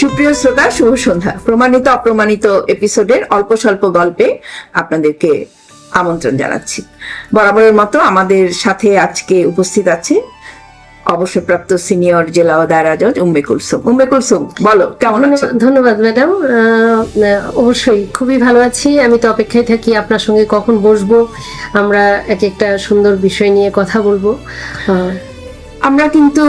সুপ্রিয় শ্রোতা, শুভ সন্ধ্যা। প্রমাণিত অপ্রমাণিত এপিসোডের অল্প স্বল্প গল্পে আপনাদেরকে আমন্ত্রণ জানাচ্ছি। বরাবরের মতো আমাদের সাথে আজকে উপস্থিত আছে অবসরপ্রাপ্ত সিনিয়র জেলা ও দায়রা জজ উম্মে কুলসুম। উম্মে কুলসুম, বলো কেমন আছো? ধন্যবাদ ম্যাডাম, অবশ্যই খুবই ভালো আছি। আমি তো অপেক্ষায় থাকি আপনার সঙ্গে কখন বসবো, আমরা এক একটা সুন্দর বিষয় নিয়ে কথা বলবো। আমরা কিন্তু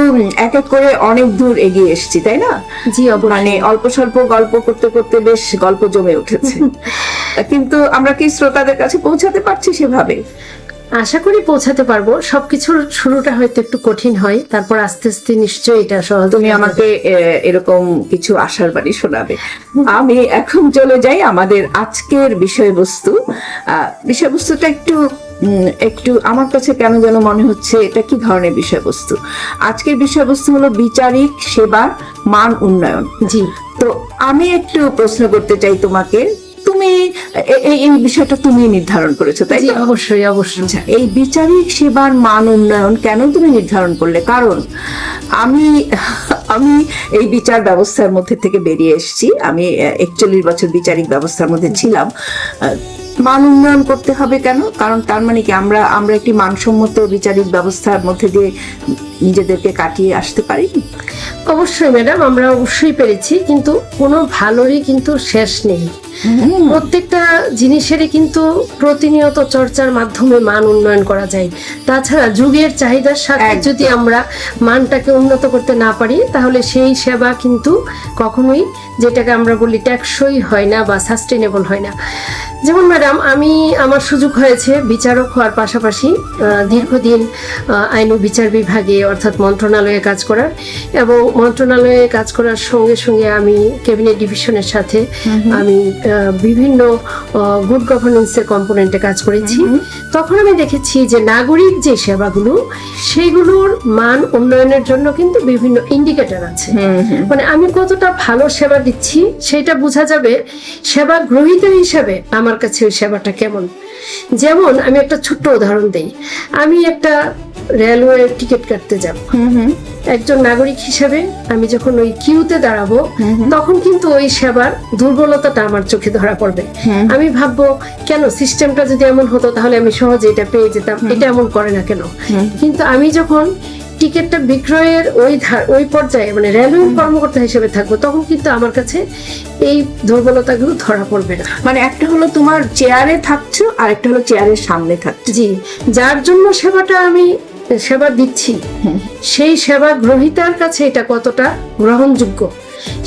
এক এক করে অনেক দূর এগিয়ে এসেছি, তাই না? জি অবশ্যই। মানে অল্প স্বল্প গল্প করতে করতে বেশ গল্প জমে উঠেছে। কিন্তু আমরা কি শ্রোতাদের কাছে পৌঁছাতে পারছি সেভাবে? আশা করি পৌঁছাতে পারবো। সবকিছুর শুরুটা হয়তো একটু কঠিন হয়, তারপর আস্তে আস্তে নিশ্চয়ই এটা সহজ। তুমি আমাকে এরকম কিছু আশার বাণী শোনাবে। আমি এখন চলে যাই আমাদের আজকের বিষয়বস্তু। বিষয়বস্তুটা একটু একটু আমার কাছে কেন যেন মনে হচ্ছে এটা কি ধরনের বিষয়বস্তু। আজকের বিষয়বস্তু হলো বিচারিক সেবার মান উন্নয়ন। জি, তো আমি একটু প্রশ্ন করতে চাই তোমাকে, তুমি এই বিষয়টা তুমি নির্ধারণ করেছো, তাই জি তো? অবশ্যই অবশ্যই। আচ্ছা, এই বিচারিক সেবার মান উন্নয়ন কেন তুমি নির্ধারণ করলে? কারণ আমি আমি এই বিচার ব্যবস্থার মধ্যে থেকে বেরিয়ে এসেছি। আমি 41 বছর বিচারিক ব্যবস্থার মধ্যে ছিলাম। মান উন্নয়ন করতে হবে কেন? কারণ তার মানে কি আমরা একটি মানসম্মত বিচারিক ব্যবস্থার মধ্যে দিয়ে নিজেদেরকে কাটিয়ে আসতে পারি? অবশ্যই ম্যাডাম, আমরা অবশ্যই পেরেছি, কিন্তু কোনো ভালোরই কিন্তু শেষ নেই। প্রত্যেকটা জিনিসেরই কিন্তু প্রতিনিয়ত চর্চার মাধ্যমে মান উন্নয়ন করা যায়। তাছাড়া যুগের চাহিদার সাথে যদি আমরা মানটাকে উন্নত করতে না পারি, তাহলে সেই সেবা কিন্তু কখনোই, যেটাকে আমরা বলি, টেকসই হয় না বা সাস্টেনেবল হয় না। যেমন ম্যাডাম, আমার সুযোগ হয়েছে বিচারক হওয়ার পাশাপাশি দীর্ঘদিন আইন ও বিচার বিভাগে অর্থাৎ মন্ত্রণালয়ে কাজ করার, এবং মন্ত্রণালয়ে কাজ করার সঙ্গে সঙ্গে আমি ক্যাবিনেট ডিভিশনের সাথে আমি বিভিন্ন গুড গভর্নেন্সের কম্পোনেন্টে কাজ করেছি। তখন আমি দেখেছি যে নাগরিক যে সেবাগুলো, সেগুলোর মান উন্নয়নের জন্য কিন্তু বিভিন্ন ইন্ডিকেটর আছে। মানে আমি কতটা ভালো সেবা দিচ্ছি সেটা বোঝা যাবে সেবা গ্রহীত হিসাবে আমার কাছে ওই সেবাটা কেমন। যেমন আমি একটা ছোট্ট উদাহরণ দেই। আমি একটা রেলওয়ে টিকিট কাটতে যাব, একজন নাগরিক হিসেবে আমি যখন ওই কিউতে দাঁড়াবো, তখন কিন্তু ওই সেবার দুর্বলতাটা আমার চোখে ধরা পড়বে। আমি ভাববো, কেন সিস্টেমটা যদি এমন হতো তাহলে আমি সহজে এটা পেয়ে যেতাম, এটা এমন করে না কেন। কিন্তু আমি যখন টিকিটটা বিক্রয়ের ওই পর্যায়ে, মানে রেলওয়ে কর্মকর্তা হিসেবে থাকবো, তখন কিন্তু আমার কাছে এই দুর্বলতাগুলো ধরা পড়বে না। মানে একটা হলো তোমার চেয়ারে থাকছো, আর একটা হলো চেয়ারের সামনে থাকছো। জি, যার জন্য আমি সেবা দিচ্ছি, সেই সেবা গ্রহীতার কাছে এটা কতটা গ্রহণযোগ্য,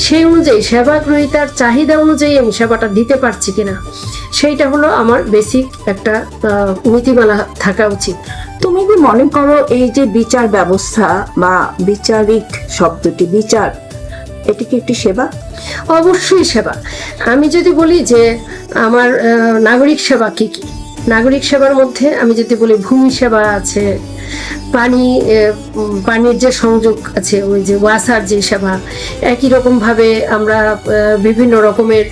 সেই অনুযায়ী সেবা গ্রহীতার চাহিদা অনুযায়ী আমি সেবাটা দিতে পারছি কিনা, সেইটা হলো আমার বেসিক একটা নীতিমালা থাকা উচিত। তুমি কি মনে করো এই যে বিচার ব্যবস্থা বা বিচারিক শব্দটি, বিচার, এটি কি একটি সেবা? অবশ্যই সেবা। আমি যদি বলি যে আমার নাগরিক সেবা কি কি, নাগরিক সেবার মধ্যে আমি যদি বলি ভূমি সেবা আছে, পানির যে সংযোগ আছে, ওই যে ওয়াসার যে সেবা, একই রকম ভাবে আমরা বিভিন্ন রকমের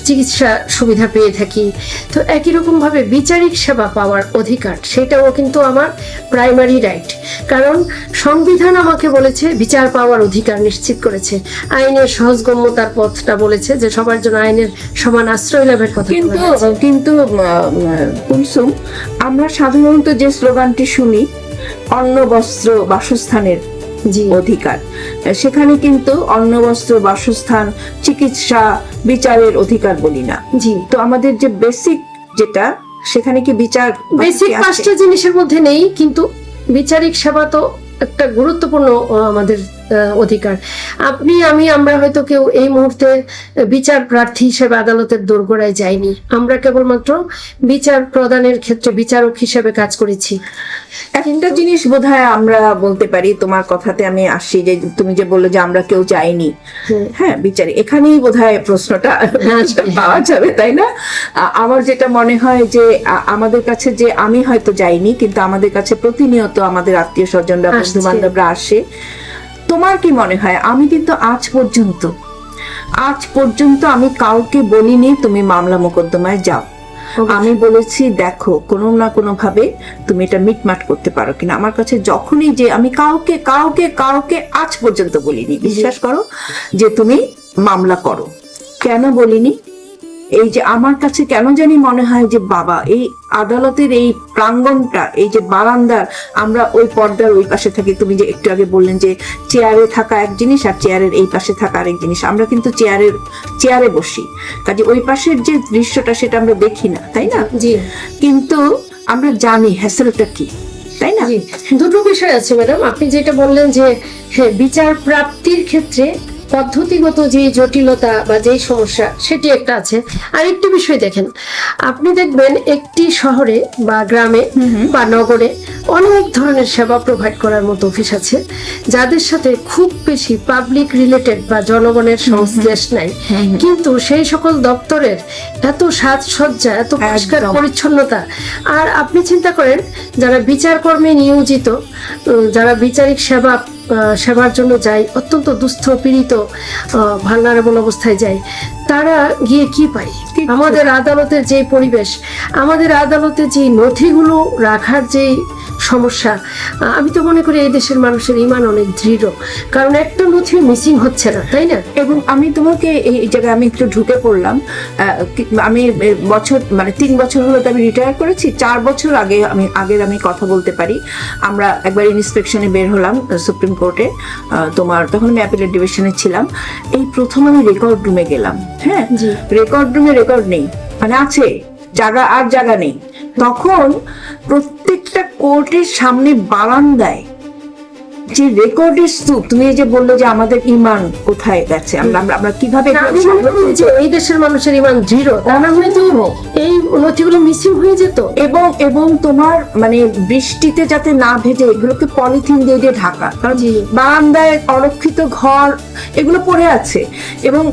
চিকিৎসা সুবিধা পেয়ে থাকি। তো একই রকম ভাবে বিচারিক সেবা পাওয়ার অধিকার, সেটাও কিন্তু আমার প্রাইমারি রাইট। কারণ সংবিধান আমাকে বলেছে বিচার পাওয়ার অধিকার নিশ্চিত করেছে, আইনের সহজগম্যতার পথটা বলেছে যে সবার জন্য আইনের সমান আশ্রয় লাভের কথা। কিন্তু কুলসুম, আমরা সাধারণত যে স্লোগানটি শুনি, অন্ন বস্ত্র বাসস্থানের অধিকার, সেখানে কিন্তু অন্ন বস্ত্র বাসস্থান, চিকিৎসা, বিচারের অধিকার বলি না। জি, তো আমাদের যে বেসিক যেটা, সেখানে কি বিচার বেসিক পাঁচটা জিনিসের মধ্যে নেই, কিন্তু বিচারিক সেবা তো একটা গুরুত্বপূর্ণ আমাদের অধিকার। আমরা হয়তো কেউ এই মুহূর্তে বিচার প্রার্থী হিসেবে আদালতের দোরগোড়ায় যাইনি, আমরা কেবলমাত্র বিচার প্রদানের ক্ষেত্রে বিচারক হিসেবে কাজ করেছি। একটা জিনিস বোধহয় আমরা বলতে পারি, তোমার কথাতে আমি আসি, যে তুমি যে বললে যে আমরা কেউ যাইনি, হ্যাঁ বিচারে, এখানেই বোধহয় প্রশ্নটা পাওয়া যাবে, তাই না? আমার যেটা মনে হয় যে আমাদের কাছে, যে আমি হয়তো যাইনি, কিন্তু আমাদের কাছে প্রতিনিয়ত আমাদের আত্মীয় স্বজনরা, বন্ধু বান্ধবরা আসে। তোমার কি মনে হয়? আমি কিন্তু আজ পর্যন্ত আমি কাউকে বলিনি তুমি মামলা মোকদ্দমায় যাও। আমি বলেছি, দেখো কোনো না কোনো ভাবে তুমি এটা মিটমাট করতে পারো কিনা। আমার কাছে যখনই, যে আমি কাউকে কাউকে কাউকে আজ পর্যন্ত বলিনি, বিশ্বাস করো, যে তুমি মামলা করো। কেন বলিনি? এই যে আমার কাছে কেন জানি মনে হয় যে বাবা, এই আদালতের এই প্রাঙ্গণটা, এই যে বারান্দার, আমরা ওই পর্দার ওই পাশে থাকি। তুমি যে একটু আগে বললেন যে চেয়ারে থাকা এক জিনিস আর চেয়ারের এই পাশে থাকা আরেক জিনিস। আমরা কিন্তু চেয়ারে বসি, কাজে ওই পাশের যে দৃশ্যটা সেটা আমরা দেখি না, তাই না? জি, কিন্তু আমরা জানি হ্যাসেলটা কি, তাই না? জি। দুটো বিষয় আছে ম্যাডাম, আপনি যেটা বললেন যে হ্যাঁ, বিচার প্রাপ্তির ক্ষেত্রে পদ্ধতিগত যে জটিলতা বা যেই সমস্যা সেটি একটা আছে। আরেকটি বিষয় দেখেন, আপনি দেখবেন একটি শহরে বা গ্রামে বা নগরে অনেক ধরনের সেবা প্রোভাইড করার মতো অফিস আছে, যাদের সাথে খুব বেশি পাবলিক রিলেটেড বা জনগণের সংশ্লেষ নাই, কিন্তু সেই সকল দপ্তরের এত সাজসজ্জা, এত পরিষ্কার একদম। পরিচ্ছন্নতা। আর আপনি চিন্তা করেন, যারা বিচার কর্মে নিয়োজিত, যারা বিচারিক সেবার জন্য যায়, অত্যন্ত দুস্থ পীড়িত ভালনারেবল অবস্থায় যায়, তারা গিয়ে কি পায়? আমাদের আদালতের যে পরিবেশ, আমাদের আদালতে যে নথিগুলো রাখার যে সমস্যা, আমি তো মনে করি এই দেশের মানুষের ইমান অনেক দৃঢ়, কারণ একটা নথি মিসিং হচ্ছে না, তাই না? এবং আমি তোমাকে এই জায়গায় আমি একটু ঢুকে পড়লাম। আমি বছর মানে 3 বছর হলো তো আমি রিটায়ার করেছি। 4 বছর আগে আমি কথা বলতে পারি। আমরা একবার ইন্সপেকশনে বের হলাম সুপ্রিম কোর্টে, তোমার তখন আমি অ্যাপিলেট ডিভিশনে ছিলাম। এই প্রথম আমি রেকর্ড রুমে গেলাম। হ্যাঁ, রেকর্ড রুমে রেকর্ড নেই, মানে আছে জায়গা নেই। তখন প্রত্যেকটা কোর্টের সামনে বারান্দায় যে রেকর্ডের স্তূপ, তুমি এই যে বললে যে আমাদের ইমান কোথায় গেছে, আমরা কিভাবে আমি মনে করি যে এই দেশের মানুষের ইমান দৃঢ়, তা না হলে তো এই নথিগুলো মিসিং হয়ে যেত। এবং তোমার মানে বৃষ্টিতে যাতে না ভেজে এগুলোকে পলিথিন দিয়ে ঢাকা, কারণ বারান্দায় অরক্ষিত ঘর এগুলো পড়ে আছে। এবং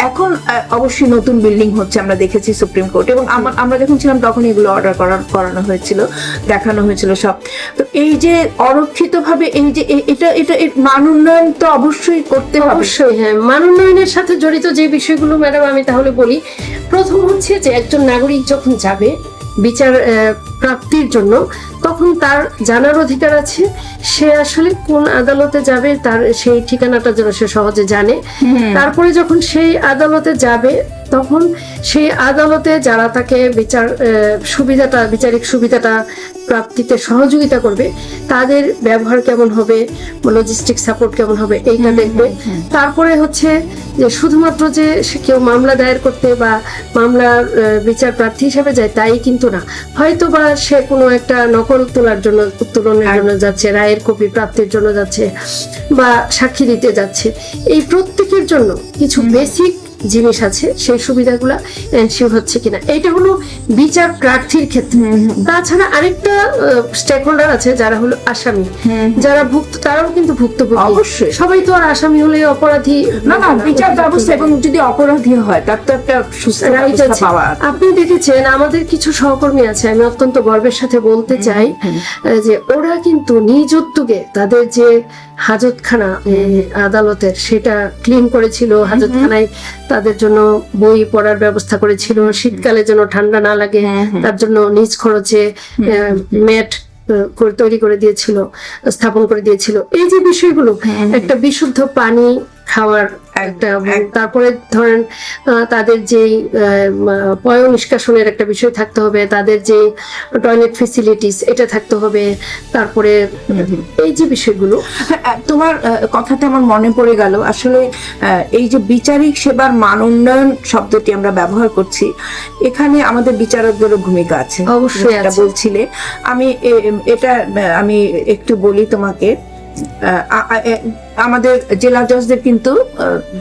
এখন অবশ্যই নতুন বিল্ডিং হচ্ছে, আমরা দেখেছি সুপ্রিম কোর্ট, এবং আমরা যখন ছিলাম তখন এগুলো অর্ডার করানো হয়েছিল, দেখানো হয়েছিল সব। তো এই যে অরক্ষিত ভাবে এই যে এটা মান উন্নয়ন তো অবশ্যই করতে হবে। অবশ্যই হ্যাঁ, মান উন্নয়নের সাথে জড়িত যে বিষয়গুলো ম্যাডাম আমি তাহলে বলি। প্রথম হচ্ছে যে একজন নাগরিক যখন যাবে বিচার প্রাপ্তির জন্য, তখন তার জানার অধিকার আছে সে আসলে কোন আদালতে যাবে, তার সেই ঠিকানাটা যেন সে সহজে জানে। তারপরে যখন সেই আদালতে যাবে, তখন সেই আদালতে যারা তাকে বিচারিক সুবিধাটা প্রাপ্তিতে সহযোগিতা করবে, তাদের ব্যবহার কেমন হবে, লজিস্টিক সাপোর্ট কেমন হবে, এইটা দেখবে। তারপরে হচ্ছে যে শুধুমাত্র যে সে কেউ মামলা দায়ের করতে বা মামলার বিচার প্রার্থী হিসেবে যায় তাই কিন্তু না, হয়তো বা সে কোনো একটা নকল উত্তোলনের জন্য যাচ্ছে, রায়ের কপি প্রাপ্তির জন্য যাচ্ছে, বা সাক্ষী দিতে যাচ্ছে। এই প্রত্যেকের জন্য কিছু বেসিক জিনিস আছে, সেই সুবিধাগুলা এনশিওর হচ্ছে কিনা, এটা হলো বিচার প্রার্থীর ক্ষেত্রে। তাছাড়া আরেকটা স্টেক হোল্ডার আছে, যারা হলো আসামি, যারা তারাও কিন্তু ভুক্তভোগী। অবশ্যই সবাই তো আর আসামি হলে অপরাধী না, বিচার ব্যবস্থা, এবং যদি অপরাধী হয় তার তো একটা সুস্থ ব্যবস্থা পাওয়া। আপনি দেখেছেন আমাদের কিছু সহকর্মী আছে, আমি অত্যন্ত গর্বের সাথে বলতে চাই যে ওরা কিন্তু নিজ উদ্যোগে তাদের যে হাজতখানা আদালতের সেটা ক্লিন করেছিল, হাজতখানায় তাদের জন্য বই পড়ার ব্যবস্থা করেছিল, শীতকালে যেন ঠান্ডা না লাগে তার জন্য নিজ খরচে ম্যাট তৈরি করে দিয়েছিল, স্থাপন করে দিয়েছিল। এই যে বিষয়গুলো, একটা বিশুদ্ধ পানি খাওয়ার একটা, তারপরে ধরেন তাদের যে পয় নিষ্কাশনের একটা বিষয় থাকতে হবে, তাদের যে টয়লেট ফেসিলিটিস এটা থাকতে হবে, তারপরে এই যে বিষয়গুলো। তোমার কথাতে আমার মনে পড়ে গেল, আসলে এই যে বিচারিক সেবার মান উন্নয়ন শব্দটি আমরা ব্যবহার করছি, এখানে আমাদের বিচারকদেরও ভূমিকা আছে। অবশ্যই এটা বলছিলে, আমি একটু বলি তোমাকে। আমাদের জেলা জজদের কিন্তু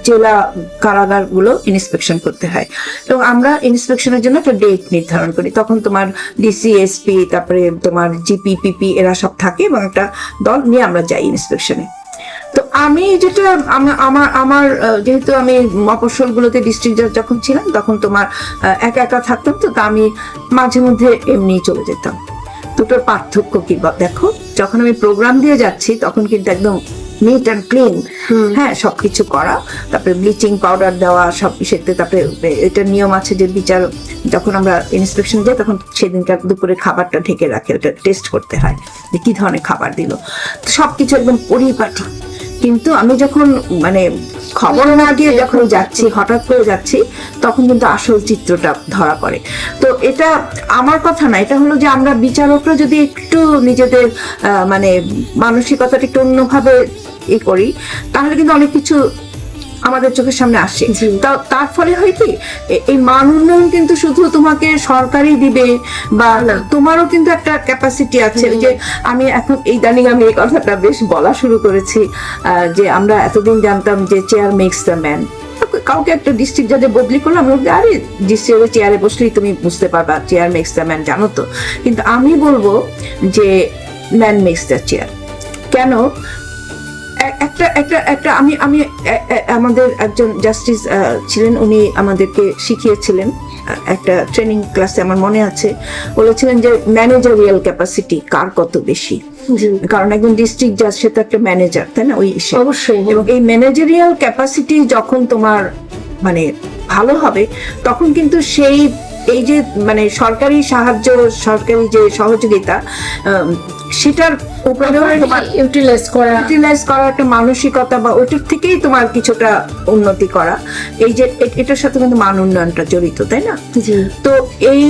জেলা কারাগার গুলো ইন্সপেকশন করতে হয়, এবং আমরা ইন্সপেকশনের জন্য একটা ডেট নির্ধারণ করি। তখন তোমার ডিসি, এসপি, তারপরে তোমার জিপি, পিপি এরা সব থাকে, এবং একটা দল নিয়ে আমরা যাই ইন্সপেকশনে। তো আমি যেটা আমার যেহেতু আমি মফস্বল গুলোতে ডিস্ট্রিক্ট জাজ যখন ছিলাম, তখন তোমার একা থাকতাম, তো আমি মাঝে মধ্যে এমনি চলে যেতাম। দুটোর পার্থক্য কি দেখো, যখন আমি প্রোগ্রাম দিয়ে যাচ্ছি তখন কিন্তু একদম নিট অ্যান্ড ক্লিন, হ্যাঁ, সবকিছু করা, তারপরে ব্লিচিং পাউডার দেওয়া সব সেতে। তারপরে এটার নিয়ম আছে যে বিচার যখন আমরা ইন্সপেকশন যাই তখন সেদিনকার দুপুরে খাবারটা ঢেকে রাখে, ওটা টেস্ট করতে হয় যে কি ধরনের খাবার দিল, সবকিছু একদম পরিপাটি। কিন্তু আমি যখন মানে খবর না দিয়ে যখন যাচ্ছি, হঠাৎ করে যাচ্ছি, তখন কিন্তু আসল চিত্রটা ধরা পড়ে। তো এটা আমার কথা না, এটা হলো যে আমরা বিচারকরা যদি একটু নিজেদের মানে মানসিকতাটা একটু অন্যভাবে করি, তাহলে কিন্তু অনেক কিছু আমাদের চোখের সামনে আসে। তার ফলে হয় কি, এই মান উন্নয়ন কিন্তু শুধু তোমাকে সরকারই দিবে বা তোমারও কিন্তু একটা ক্যাপাসিটি আছে। যে আমি এখন ইদানিং আমি এই কথাটা বেশ বলা শুরু করেছি, যে আমরা এতদিন জানতাম যে চেয়ার মেক্স দ্য ম্যান। কাউকে একটা ডিস্ট্রিক্ট জাজে বদলি করলাম, আরে ডিস্ট্রিক্টের চেয়ারে বসলেই তুমি বুঝতে পারবা চেয়ার মেক্স দ্য ম্যান, জানো তো। কিন্তু আমি বলবো যে ম্যান মেক্স দ্য চেয়ার। কেন? একটা একটা একটা আমি আমি আমাদের একজন জাস্টিস ছিলেন, উনি আমাদেরকে শিখিয়েছিলেন একটা ট্রেনিং ক্লাসে, আমার মনে আছে, বলেছিলেন যে ম্যানেজারিয়াল ক্যাপাসিটি কার কত বেশি। কারণ একজন ডিস্ট্রিক্ট জাজ সে তো একটা ম্যানেজার, তাই না? ওই অবশ্যই। এবং এই ম্যানেজারিয়াল ক্যাপাসিটি যখন তোমার মানে ভালো হবে, তখন কিন্তু সেই এই যে মানে সরকারি সাহায্য, সরকারি যে সহযোগিতা, সেটার উপরেও ইউটিলাইজ করা একটা মানসিকতা, বা ওইটার থেকেই তোমার কিছুটা উন্নতি করা, এই যে এটার সাথে কিন্তু মান উন্নয়নটা জড়িত, তাই না? তো এই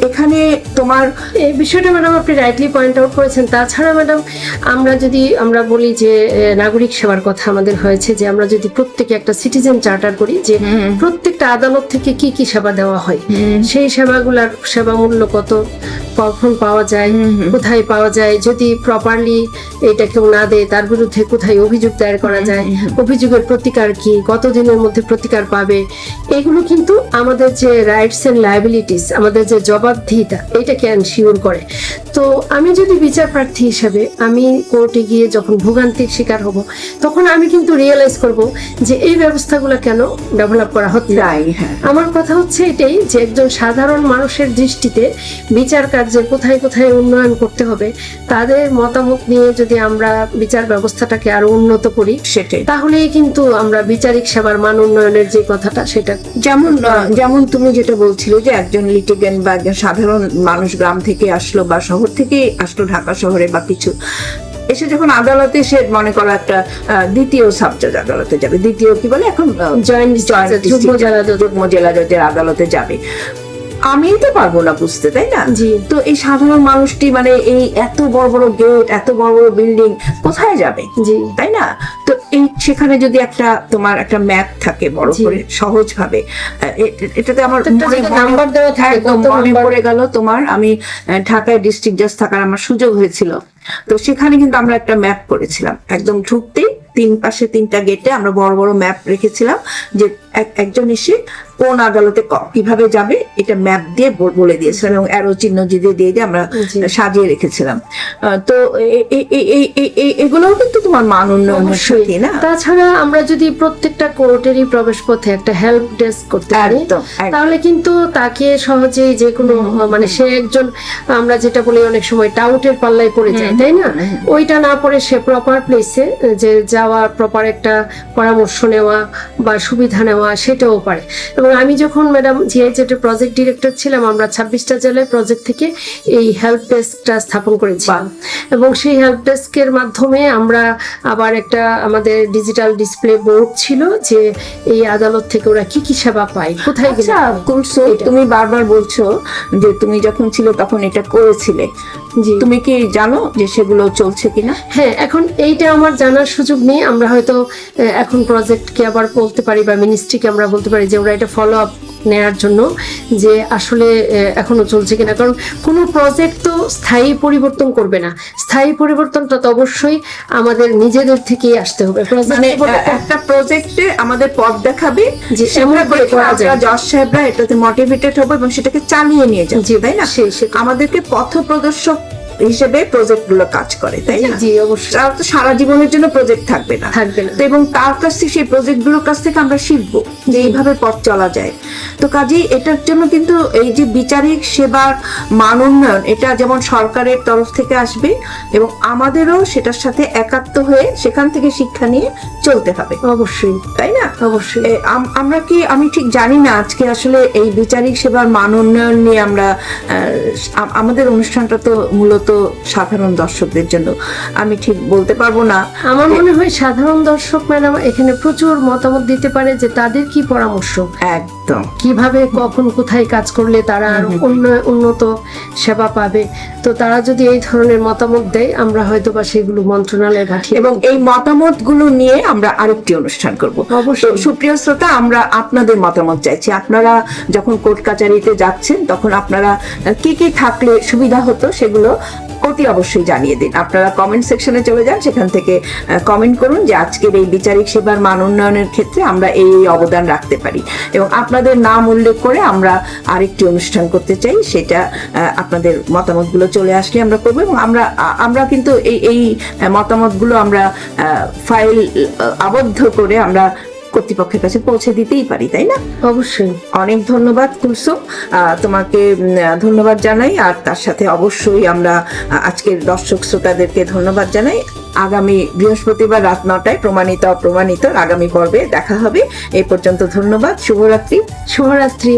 এখানে তোমার এই বিষয়টা ম্যাডাম আপনি রাইটলি পয়েন্ট আউট করেছেন। তাছাড়া ম্যাডাম আমরা বলি যে নাগরিক সেবার কথা আমাদের হয়েছে, যে আমরা যদি প্রত্যেকে একটা সিটিজেন চার্টার করি, যে প্রত্যেকটা আদালত থেকে কি কি সেবা দেওয়া হয়, সেই সেবাগুলার সেবা মূল্য কত, কখন পাওয়া যায়, কোথায় পাওয়া যায়, যদি প্রপারলি এটা কেউ না দেয় তার বিরুদ্ধে কোথায় অভিযোগ দায়ের করা যায়, অভিযোগের প্রতিকার কি, কতদিনের মধ্যে প্রতিকার পাবে, এগুলো কিন্তু আমাদের যে রাইটস এন্ড লায়াবিলিটিস, আমাদের যে জবাবদিহিতা, এটাকে এনশিওর করে। তো আমি যদি বিচার প্রার্থী হিসেবে আমি কোর্টে গিয়ে যখন ভোগান্তির শিকার হব, তখন আমি কিন্তু রিয়েলাইজ করব যে এই ব্যবস্থাগুলো কেন ডেভেলপ করা হচ্ছে। আমার কথা হচ্ছে এটাই, যে একজন সাধারণ মানুষের দৃষ্টিতে বিচার কার্যের কোথায় কোথায় উন্নয়ন করতে হবে, তাদের মতামত নিয়ে যদি আমরা বিচার ব্যবস্থাটাকে আরো উন্নত করি, সেটাই তাহলেই কিন্তু আমরা বিচারিক সেবার মান উন্নয়নের যে কথাটা, সেটা যেমন তুমি যেটা বলছিলে যে একজন লিটিগেন্ট বা একজন সাধারণ মানুষ গ্রাম থেকে আসলো বা শহর থেকে আসলো ঢাকা শহরে বা কিছু, এসে যখন আদালতে সে মনে করো একটা দ্বিতীয় সাবজেক্ট আদালতে যাবে, দ্বিতীয় কি বলে এখন যুগ্ম জেলা জজের আদালতে যাবে, আমি তো পারবো না বুঝতে, তাই না? তো এই সাধারণ মানুষটি মানে এই এত বড় বড় গেট, এত বড় বড় বিল্ডিং কোথায় যাবে, তাই না? তো এই সেখানে যদি একটা তোমার একটা ম্যাপ থাকে বড় করে সহজ ভাবে, এটাতে আমার নাম্বার দেওয়া থাকে, মনে পড়ে গেল তোমার, আমি ঢাকায় ডিস্ট্রিক্ট জাজ থাকার আমার সুযোগ হয়েছিল, তো সেখানে কিন্তু আমরা একটা ম্যাপ করেছিলাম, একদম ঢুকতেই তিন পাশে তিনটা গেটে আমরা বড় বড় ম্যাপ রেখেছিলাম, যে একজন এসে কোন আদালতে কিভাবে যাবে এটা ম্যাপ দিয়ে বলে দিয়েছিলাম, এবং অ্যারো চিহ্ন দিয়ে আমরা সাজিয়ে রেখেছিলাম। তো এগুলোও কিন্তু তোমার মান উন্নয়নের সাথে না। তাছাড়া আমরা যদি প্রত্যেকটা কোর্টেরই প্রবেশ পথে একটা হেল্প ডেস্ক করতে পারি, তাহলে কিন্তু তাকে সহজেই যে কোনো মানে সে একজন, আমরা যেটা বলি অনেক সময় টাউটের পাল্লায় পড়ে যায়, তাই না? ওইটা না পড়ে সে প্রপার প্লেসে যে যাওয়া, প্রপার একটা পরামর্শ নেওয়া বা সুবিধা নেওয়া, সেটাও পারে। এবং আমি যখন ম্যাডাম জিআইজেড এর প্রজেক্ট ডিরেক্টর ছিলাম, আমরা 26টা জেলায় প্রজেক্ট থেকে এই হেল্প ডেস্কটা স্থাপন করেছিলাম, এবং সেই হেল্প ডেস্কের মাধ্যমে আমরা আবার একটা আমাদের ডিজিটাল ডিসপ্লে বোর্ড ছিল, যে এই আদালত থেকে ওরা কি কি সেবা পায়, কোথায় গেলে। তুমি বারবার বলছো যে তুমি যখন ছিল তখন এটা করেছিলে, তুমি কি জানো যে সেগুলো চলছে কিনা? হ্যাঁ, এখন এইটা আমার জানার সুযোগ নেই। আমরা হয়তো এখন প্রজেক্টকে আবার বলতে পারি বা মিনিস্ট্রিকে আমরা বলতে পারি যে ওরা এটা ফলো আপ নেয়ার জন্য, যে আসলে এখনো চলছে কিনা। কারণ কোনো প্রজেক্ট তো স্থায়ী পরিবর্তন করবে না, স্থায়ী পরিবর্তনটা তো অবশ্যই আমাদের নিজেদের থেকেই আসতে হবে। মানে একটা প্রজেক্টে আমাদের পথ দেখাবে যে এমন করে করা যায়, জজ সাহেবরা এটাতে মোটিভেটেড হবে এবং সেটাকে চালিয়ে নিয়ে যাবে, তাই না? আমাদেরকে পথ প্রদর্শক হিসেবে প্রজেক্ট গুলো কাজ করে, তাই না? জি, অবশ্যই। তার তো সারা জীবনের জন্য প্রজেক্ট থাকবে না। তো এবং তার কাছ থেকে, সেই প্রজেক্ট গুলোর কাছ থেকে আমরা শিখবো যে এইভাবে পথ চলা যায়। তো কাজেই এটার জন্য কিন্তু এই যে বিচারিক সেবার মান উন্নয়ন, এটা যেমন সরকারের তরফ থেকে আসবে এবং আমাদেরও সেটার সাথে একাত্ম হয়ে সেখান থেকে শিক্ষা নিয়ে চলতে হবে, অবশ্যই, তাই না? অবশ্যই। আমি ঠিক জানি না আজকে আসলে এই বিচারিক সেবার মান উন্নয়ন নিয়ে আমরা, আমাদের অনুষ্ঠানটা তো মূলত মতো সাধারণ দর্শকদের জন্য? আমি ঠিক বলতে পারবো না। আমার মনে হয় সাধারণ দর্শক ম্যাডাম এখানে প্রচুর মতামত দিতে পারে যে তাদের কি পরামর্শ, একদম কিভাবে কখন কোথায় কাজ করলে তারা আরো উন্নত সেবা পাবে। তো তারা যদি এই ধরনের মতামত দেয় আমরা হয়তো বা সেগুলো মন্ত্রণালয়ে পাঠিয়ে এবং এই মতামতগুলো নিয়ে আমরা আরেকটি অনুষ্ঠান করব। অবশ্যই। তো সুপ্রিয় শ্রোতা, আমরা আপনাদের মতামত চাইছি। আপনারা যখন কোর্ট কাচারিতে যাচ্ছেন তখন আপনারা কি কি থাকলে সুবিধা হতো সেগুলো অতি অবশ্যই জানিয়ে দিন। আপনারা কমেন্ট সেকশনে চলে যান, সেখান থেকে কমেন্ট করুন যে আজকের এই বিচারিক সেবার মান উন্নয়নের ক্ষেত্রে আমরা এই অবদান রাখতে পারি, এবং আপনাদের নাম উল্লেখ করে আমরা আরেকটি অনুষ্ঠান করতে চাই। সেটা আপনাদের মতামতগুলো চলে আসলে আমরা করবো, এবং আমরা কিন্তু এই মতামতগুলো আমরা ফাইল আবদ্ধ করে আমরা কর্তৃপক্ষের কাছে পৌঁছে দিতেই পারি, তাই না? অবশ্যই। অনেক ধন্যবাদ কুলসুম, তোমাকে ধন্যবাদ জানাই। আর তার সাথে অবশ্যই আমরা আজকের দর্শক শ্রোতাদেরকে ধন্যবাদ জানাই। আগামী বৃহস্পতিবার রাত 9টায় প্রমাণিত অপ্রমাণিত আগামী পর্বে দেখা হবে। এই পর্যন্ত ধন্যবাদ। শুভরাত্রি। শুভরাত্রি।